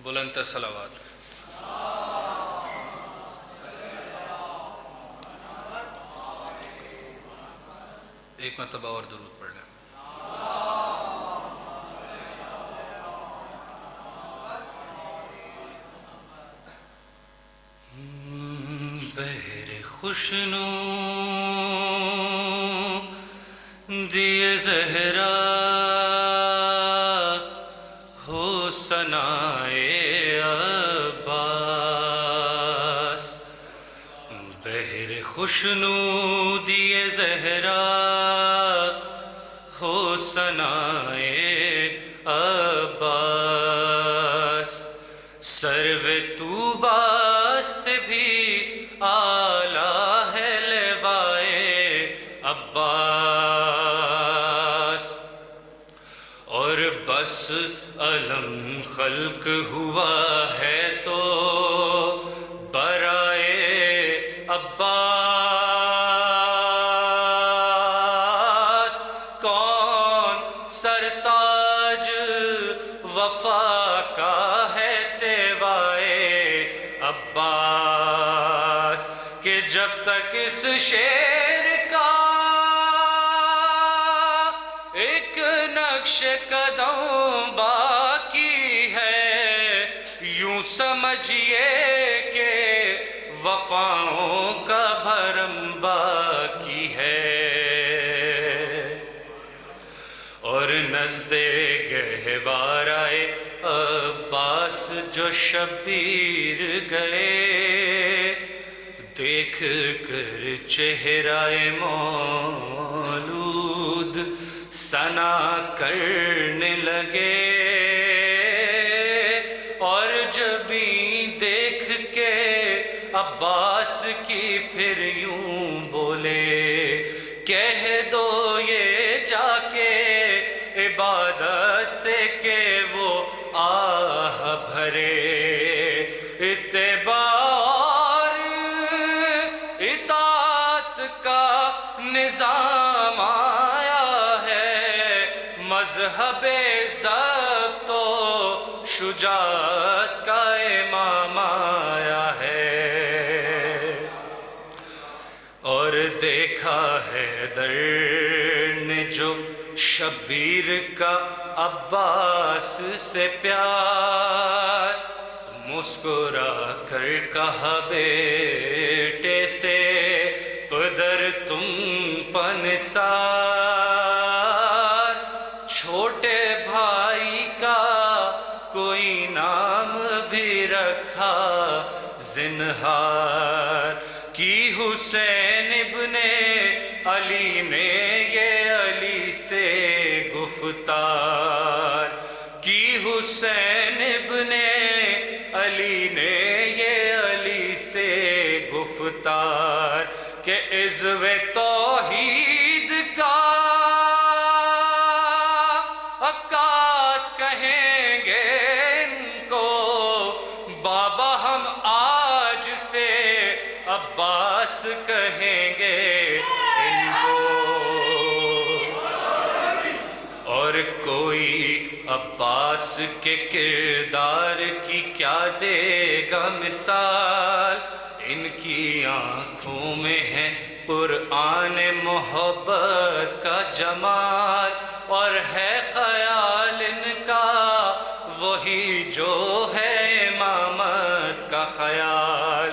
بلند تر صلوات. ایک مرتبہ اور درود پڑھ لیں. بہر خوشنو دیے زہرا ہو ثنائے عباس. بہر خوشنو دیے زہرا ہو ثنائے عباس. سرو طوبیٰ سے بھی اعلیٰ ہے لوائے عباس. اور بس علم خلق ہوا ہے تو برائے عباس. کون سرتاج وفا کا ہے سوائے عباس. کہ جب تک اس شعر کا ایک نقش قدم باقی ہے یوں سمجھیے کہ وفاؤں کا بھرم باقی ہے. اور نزد گہوارۂ عباس جو شبیر گئے دیکھ کر چہرۂ مولود ثنا کرنے لگے. اور جبیں دیکھ کے عباس کی پھر یوں بولے کہہ دو یہ جا کے عبادت سے کہ وہ آہ بھرے. اتباع اور اطاعت کا نظام آیا ہے مذہب ضبط و شجاعت کا امام آیا ہے. اور دیکھا حیدر نے جو شبیر کا عباس سے پیار مسکرا کر کہا بیٹے سے پدر تم پنسار. چھوٹے بھائی کا کوئی نام بھی رکھا زنہار. کی حسین ابن علی نے یہ علی سے گفتار. کی حسین ابن علی نے یہ علی سے گفتار کہ عزو توحید کا عکاس کہیں گے ان کو. بابا ہم آج سے عباس کہیں گے ان کو. اور کوئی عباس کے کردار کی کیا دے گا مثال. ان کی آنکھوں میں ہے قرآن محبت کا جمال. اور ہے خیال ان کا وہی جو ہے امامت کا خیال.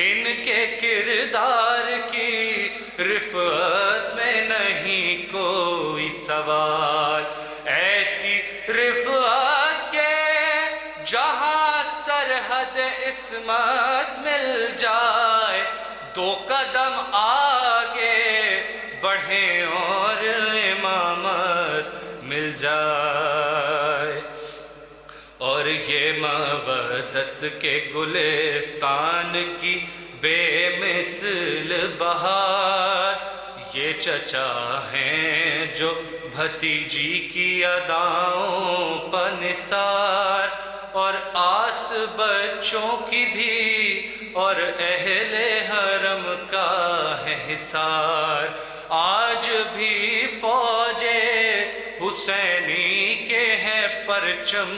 ان کے کردار کی رفعت میں نہیں کوئی سوال. ایسی رفعت کے جہاں سرحد عصمت مل جائے دو قدم آگے بڑھیں اور امامت مل جائے. اور یہ مودت کے گلستان کی بے مثل بہار یہ چچا ہیں جو بھتیجی کی اداؤں پر نثار. اور آس بچوں کی بھی اور اہل حرم کا ہے حصار. آج بھی فوج حسینی کے ہیں پرچم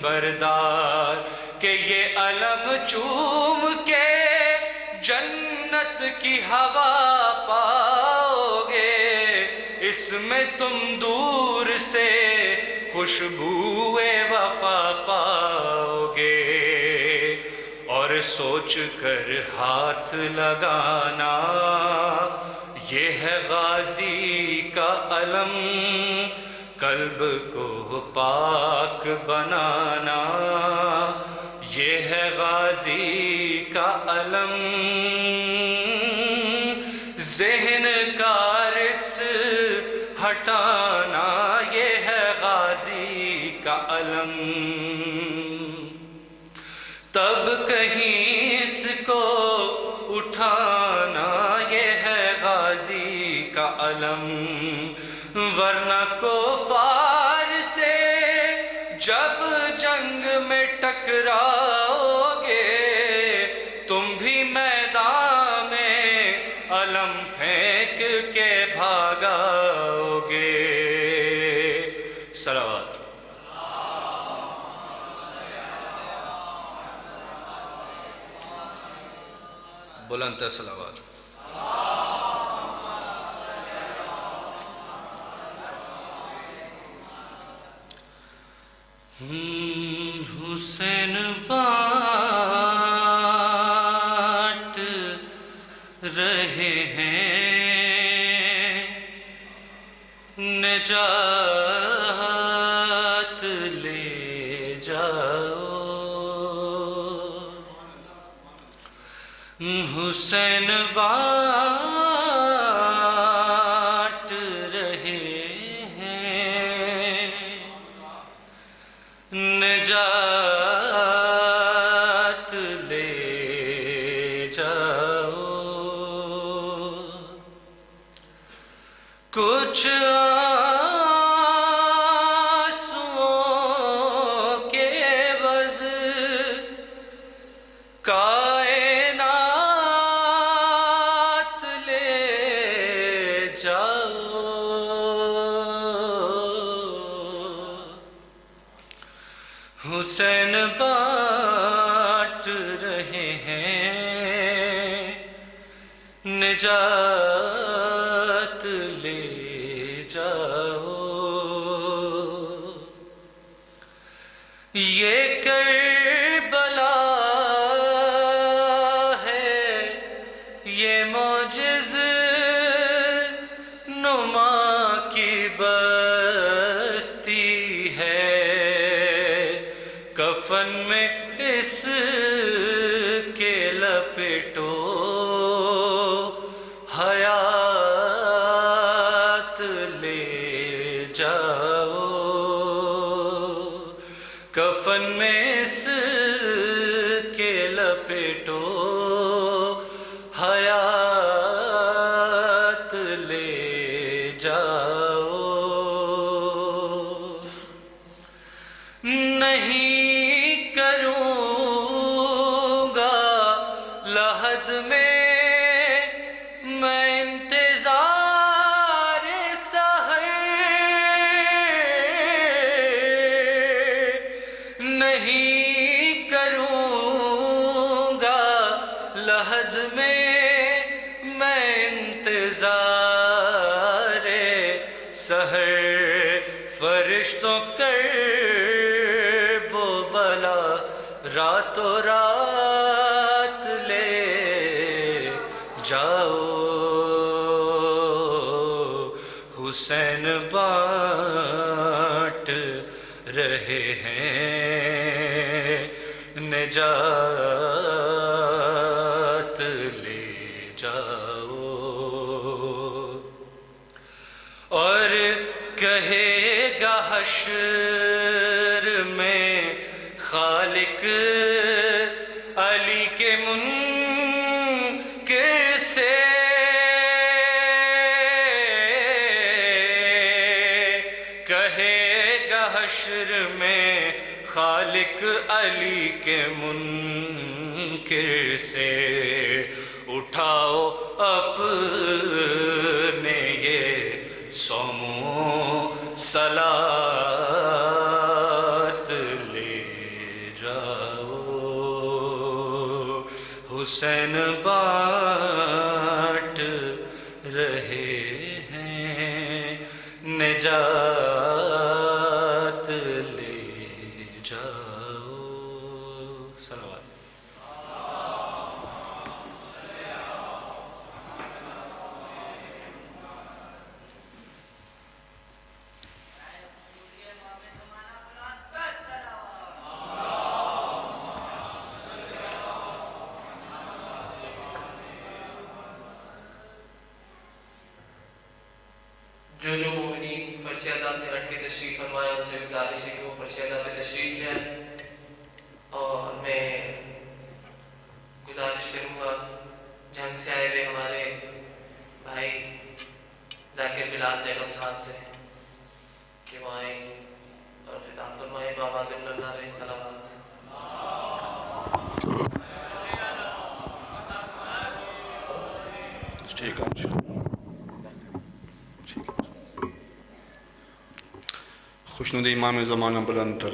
بردار. کہ یہ علم چوم کے جنت کی ہوا پاؤ گے، اس میں تم دور سے خوشبوئے وفا پاؤ گے، اور سوچ کر ہاتھ لگانا یہ ہے غازی کا علم، قلب کو پاک بنانا یہ ہے غازی کا علم، ذہن کا رجس ہٹانا یہ ہے غازی کا علم، تب کہیں اس کو اٹھانا یہ ہے غازی کا علم، ورنہ کفار سے جب جنگ میں ٹکراؤ گے تم بھی میدان میں علم پھینک کے بھاگاؤ گے۔ صلوات۔ بلند صلوات۔ حسین بانٹ رہے ہیں نجات لے جاؤ، حسین بانٹ رہے ہیں نجات لے جاؤ، کچھ آنسوؤں کے عوض کائنات لے جاؤ، حسین بانٹ رہے ہیں نجات لے جاؤ، یہ کربلا ہے یہ معجز نما کی بستی ہے، کفن میں اس کے لپٹو حیات لے جاؤ، کفن میں اس کے لپٹو حیات لے جاؤ، نہیں کروں گا لحد میں میں انتظار سحر، نہیں کروں گا لحد میں میں انتظار سحر، فرشتوں کرب و بلا راتوں رات لے جاؤ، حسین بانٹ رہے ہیں نجات لے جاؤ، اور کہے گا حشر میں خالق علی کے منکر سے، کہے گا حشر میں خالق علی کے منکر سے، اٹھاؤ اپنے یہ سومو صلات لے جاؤ۔ حسین بانٹ رہے ہیں نجات لے جاؤ. صلوات. جو مومنین فرش اعزاز سے ہٹ کے تشریف فرمایا ان سے گزارش ہے کہ وہ فرش اعزاز میں تشریف لے آئے. اور میں گزارش کروں گا جنگ سے آئے ہوئے ہمارے بھائی ذاکر بلال زینب صاحب سے کہ وہ آئیں اور خطاب فرمائیں. تو آواز بلند علیہ السلام. ٹھیک ہے. خوشنود امام زمانہ بلند تر.